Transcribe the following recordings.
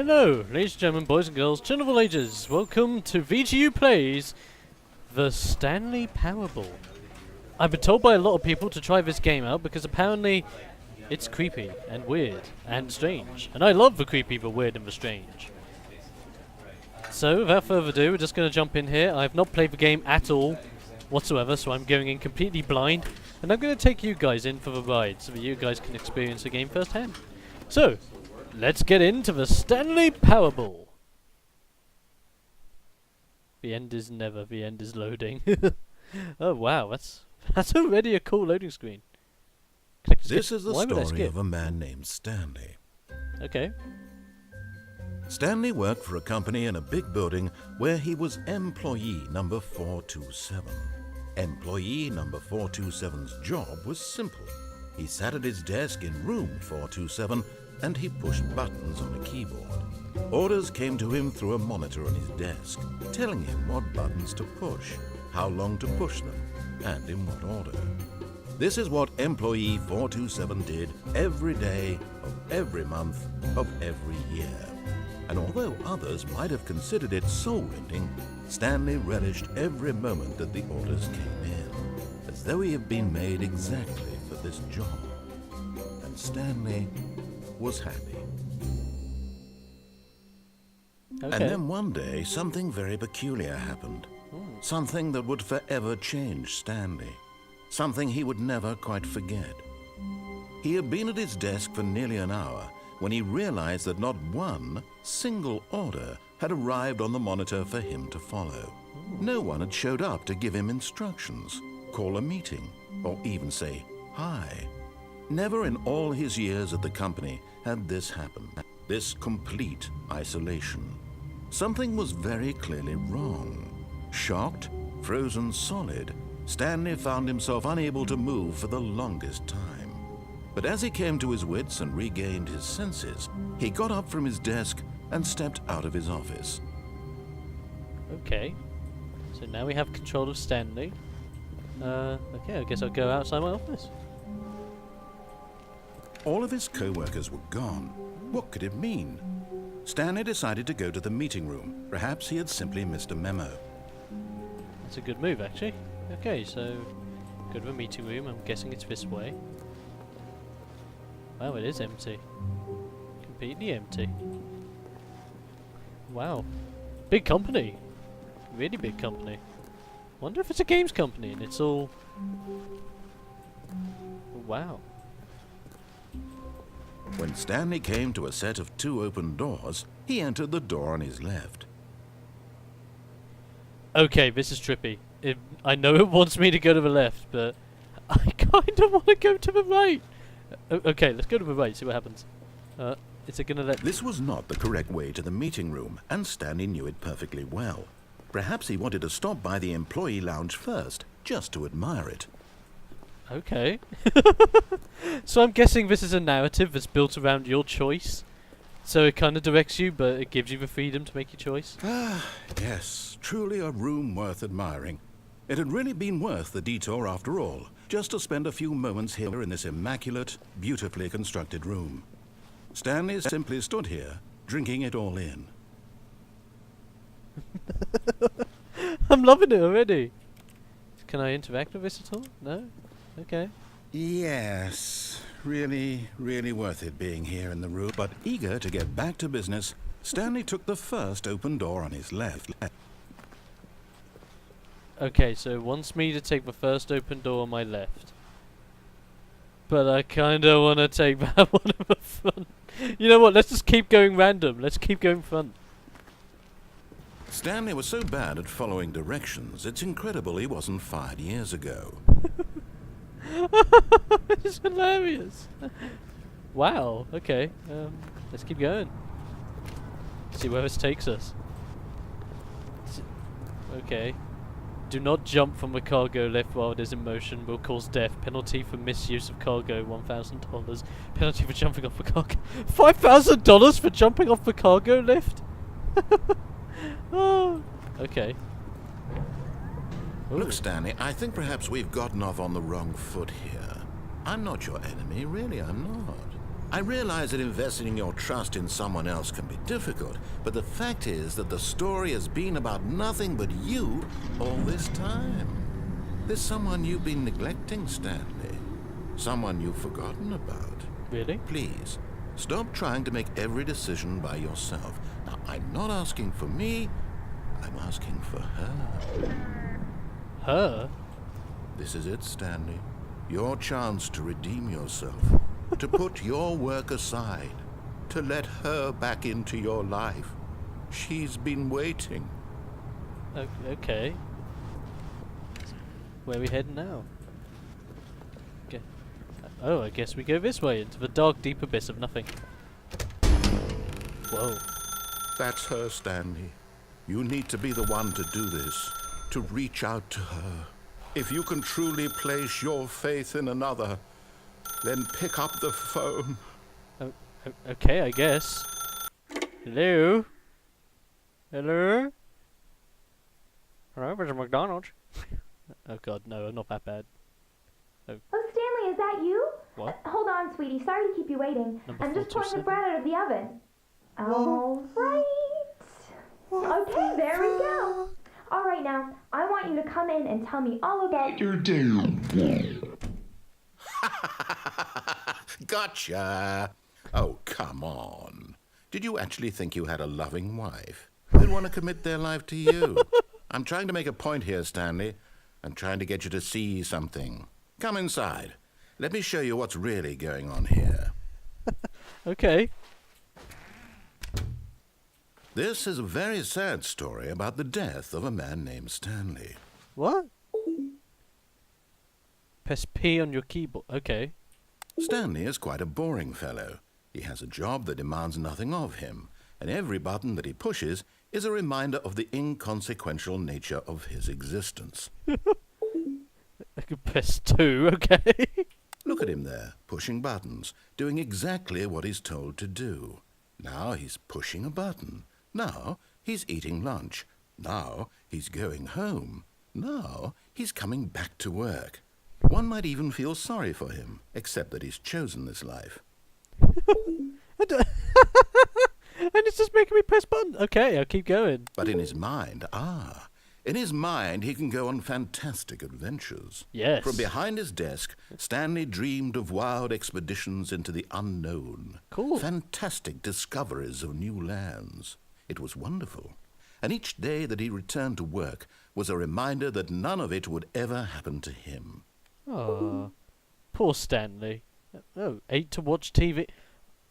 Hello, ladies and gentlemen, boys and girls, children of all ages. Welcome to VGU Plays the Stanley Powerball. I've been told by a lot of people to try this game out because apparently it's creepy and weird and strange. And I love the creepy, the weird and the strange. So, without further ado, we're just going to jump in here. I've not played the game at all whatsoever, so I'm going in completely blind. And I'm going to take you guys in for the ride so that you guys can experience the game firsthand. So, let's get into the Stanley Powerball. The end is never, the end is loading. Oh wow, that's already a cool loading screen. This is the story of a man named Stanley. Okay. Stanley worked for a company in a big building where he was employee number 427. Employee number 427's job was simple. He sat at his desk in room 427 and he pushed buttons on a keyboard. Orders came to him through a monitor on his desk, telling him what buttons to push, how long to push them, and in what order. This is what employee 427 did every day of every month of every year. And although others might have considered it soul-rending, Stanley relished every moment that the orders came in, as though he had been made exactly for this job. And Stanley was happy. Okay. And then one day, something very peculiar happened. Something that would forever change Stanley. Something he would never quite forget. He had been at his desk for nearly an hour when he realized that not one single order had arrived on the monitor for him to follow. No one had showed up to give him instructions, call a meeting, or even say hi. Never in all his years at the company had this happen, this complete isolation. Something was very clearly wrong. Shocked, frozen solid, Stanley found himself unable to move for the longest time. But as he came to his wits and regained his senses, he got up from his desk and stepped out of his office. Okay. So now we have control of Stanley. Okay, I guess I'll go outside my office. All of his co-workers were gone. What could it mean? Stanley decided to go to the meeting room. Perhaps he had simply missed a memo. That's a good move, actually. Okay, so go to the meeting room. I'm guessing it's this way. Wow, it is empty. Completely empty. Wow. Big company. Really big company. Wonder if it's a games company and it's all... Wow. When Stanley came to a set of two open doors, he entered the door on his left. Okay, this is trippy. I know it wants me to go to the left, but I kind of want to go to the right. Okay, let's go to the right, see what happens. Is it gonna let... This was not the correct way to the meeting room, and Stanley knew it perfectly well. Perhaps he wanted to stop by the employee lounge first, just to admire it. Okay. So I'm guessing this is a narrative that's built around your choice. So it kind of directs you, but it gives you the freedom to make your choice. Ah, yes, truly a room worth admiring. It had really been worth the detour after all, just to spend a few moments here in this immaculate, beautifully constructed room. Stanley simply stood here, drinking it all in. I'm loving it already. Can I interact with this at all? No? Okay. Yes, really worth it being here in the room. But eager to get back to business, Stanley took the first open door on his left. Okay, so it wants me to take the first open door on my left. But I kinda wanna take that one in the front. You know what, let's just keep going random. Let's keep going front. Stanley was so bad at following directions, it's incredible he wasn't fired years ago. It's hilarious. Wow, okay. Let's keep going. See where this takes us. Okay. Do not jump from the cargo lift while it is in motion. Will cause death. Penalty for misuse of cargo, $1,000. Penalty for jumping off the cargo. $5,000 for jumping off the cargo lift? Oh, okay. Ooh. Look, Stanley, I think perhaps we've gotten off on the wrong foot here. I'm not your enemy, really, I'm not. I realize that investing your trust in someone else can be difficult, but the fact is that the story has been about nothing but you all this time. There's someone you've been neglecting, Stanley. Someone you've forgotten about. Really? Please, stop trying to make every decision by yourself. Now, I'm not asking for me, I'm asking for her. Her? This is it, Stanley. Your chance to redeem yourself. To put your work aside. To let her back into your life. She's been waiting. Okay. Where are we heading now? Oh, I guess we go this way, into the dark, deep abyss of nothing. Whoa. That's her, Stanley. You need to be the one to do this. To reach out to her. If you can truly place your faith in another, then pick up the phone. Okay, I guess. Hello? Hello? Hello, Mr. McDonald's? Oh god, no, I'm not that bad. Oh, Stanley, is that you? What? Hold on, sweetie. Sorry to keep you waiting. Number I'm just pulling the 427. bread out of the oven. All right. Okay, there we go. All right, now, I want you to come in and tell me all about your day. Gotcha! Oh, come on. Did you actually think you had a loving wife? Who'd want to commit their life to you? I'm trying to make a point here, Stanley. I'm trying to get you to see something. Come inside. Let me show you what's really going on here. Okay. This is a very sad story about the death of a man named Stanley. What? Press P on your keyboard. Okay. Stanley is quite a boring fellow. He has a job that demands nothing of him, and every button that he pushes is a reminder of the inconsequential nature of his existence. I could press 2, okay. Look at him there, pushing buttons, doing exactly what he's told to do. Now he's pushing a button. Now he's eating lunch. Now he's going home. Now he's coming back to work. One might even feel sorry for him, except that he's chosen this life. And it's just making me press button. Okay, I'll keep going. But in his mind, he can go on fantastic adventures. Yes. From behind his desk, Stanley dreamed of wild expeditions into the unknown. Cool. Fantastic discoveries of new lands. It was wonderful. And each day that he returned to work was a reminder that none of it would ever happen to him. Oh, poor Stanley. Oh, 8 to watch TV.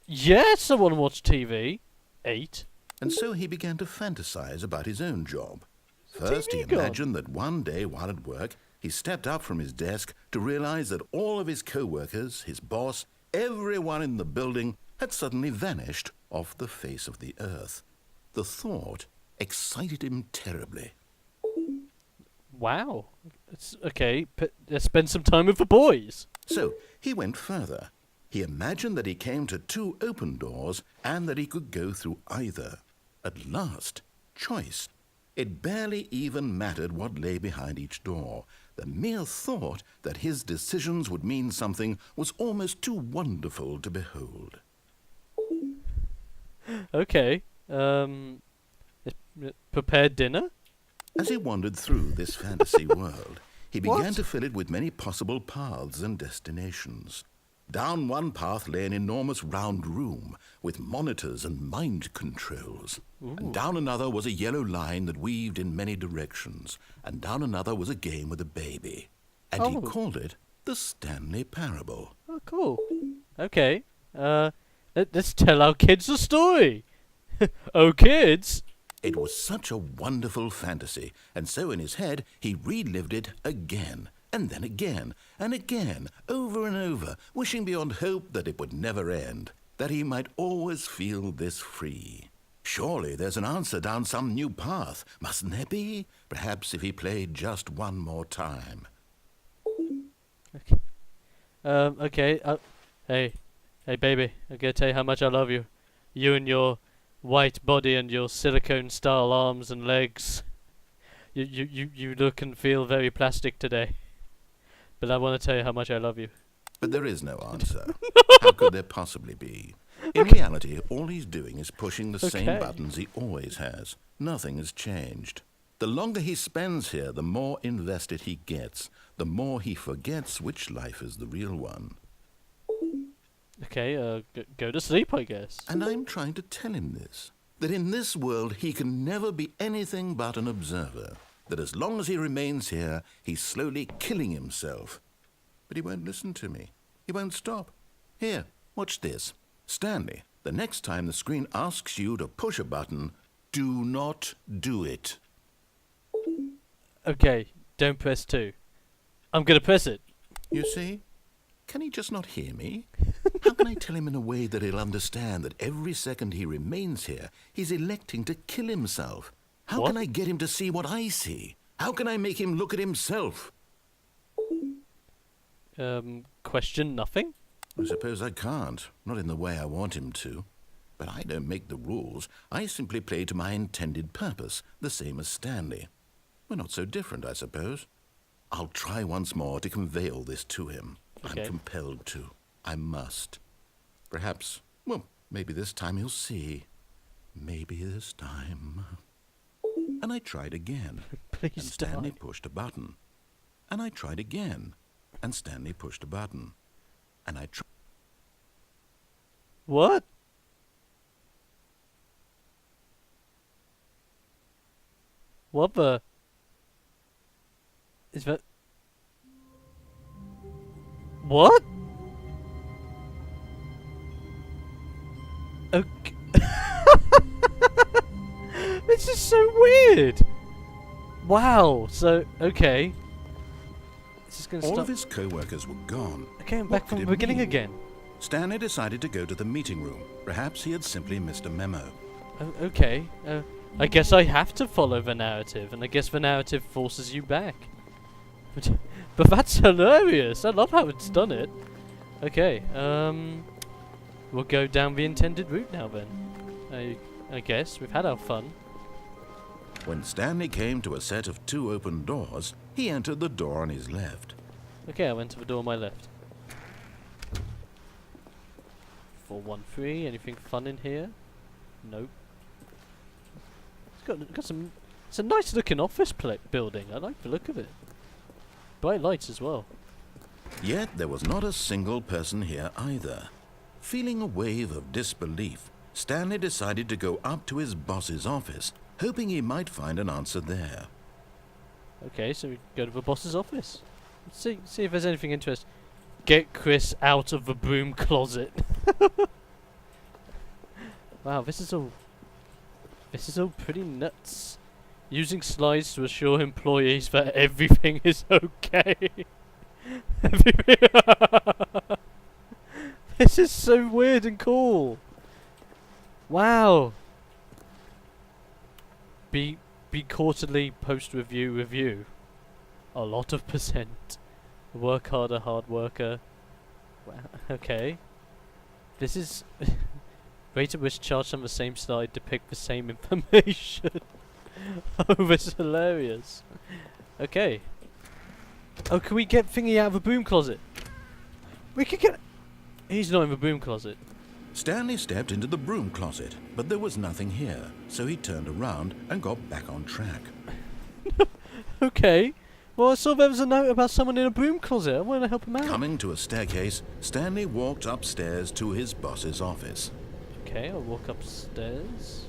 Yes, I want to watch TV. 8. And so he began to fantasize about his own job. First, he TV gone? imagined that one day while at work, he stepped up from his desk to realize that all of his co-workers, his boss, everyone in the building had suddenly vanished off the face of the earth. The thought excited him terribly. Wow. It's okay. Let's spend some time with the boys. So he went further. He imagined that he came to 2 open doors and that he could go through either. At last, choice. It barely even mattered what lay behind each door. The mere thought that his decisions would mean something was almost too wonderful to behold. Okay. Prepare dinner? As he wandered through this fantasy world, he began What? to fill it with many possible paths and destinations. Down one path lay an enormous round room with monitors and mind controls. And down another was a yellow line that weaved in many directions. And down another was a game with a baby. And he Oh. called it the Stanley Parable. Oh, cool. Okay. Let's tell our kids a story. Oh, kids. It was such a wonderful fantasy, and so in his head he relived it again, and then again, and again, over and over, wishing beyond hope that it would never end, that he might always feel this free. Surely there's an answer down some new path, mustn't there be? Perhaps if he played just one more time. Okay. Hey, baby. I gotta tell you how much I love you. You and your white body and your silicone-style arms and legs. You look and feel very plastic today. But I want to tell you how much I love you. But there is no answer. How could there possibly be? In reality, all he's doing is pushing the same buttons he always has. Nothing has changed. The longer he spends here, the more invested he gets, the more he forgets which life is the real one. Okay, go to sleep, I guess. And I'm trying to tell him this, that in this world he can never be anything but an observer, that as long as he remains here, he's slowly killing himself. But he won't listen to me. He won't stop. Here, watch this. Stanley, the next time the screen asks you to push a button, do not do it. Okay, don't press 2. I'm gonna press it. You see? Can he just not hear me? How can I tell him in a way that he'll understand that every second he remains here, he's electing to kill himself? How can I get him to see what I see? How can I make him look at himself? Question nothing? I suppose I can't. Not in the way I want him to. But I don't make the rules. I simply play to my intended purpose, the same as Stanley. We're not so different, I suppose. I'll try once more to convey all this to him. Okay. I'm compelled to. I must. Perhaps, well, maybe this time he'll see. Maybe this time. And I tried again. Please and Stanley pushed a button. And I tried again. And Stanley pushed a button. And I tried. What? What the? Is that... What? Okay. This is so weird. Wow. So, okay. This is gonna All stop. of his co-workers were gone. Okay, I'm back from the beginning again. Stanley decided to go to the meeting room. Perhaps he had simply missed a memo. Okay. I guess I have to follow the narrative, and I guess the narrative forces you back. But that's hilarious. I love how it's done it. Okay. We'll go down the intended route now then. I guess we've had our fun. When Stanley came to a set of 2 open doors, he entered the door on his left. Okay, I went to the door on my left. 413. Anything fun in here? Nope. It's got some. It's a nice looking office building. I like the look of it. Bright lights as well. Yet there was not a single person here either. Feeling a wave of disbelief, Stanley decided to go up to his boss's office, hoping he might find an answer there. Okay, so we go to the boss's office. Let's see if there's anything interesting. Get Chris out of the broom closet. Wow, this is all pretty nuts. Using slides to assure employees that everything is okay. This is so weird and cool. Wow. Be quarterly post review. A lot of percent. Work harder, hard worker. Wow. Okay. This is rate at which charts on the same slide depict the same information. Oh, that's hilarious. Okay. Oh, can we get Thingy out of the broom closet? We could get... He's not in the broom closet. Stanley stepped into the broom closet, but there was nothing here, so he turned around and got back on track. Okay. Well, I saw there was a note about someone in a broom closet. I want to help him out. Coming to a staircase, Stanley walked upstairs to his boss's office. Okay, I'll walk upstairs.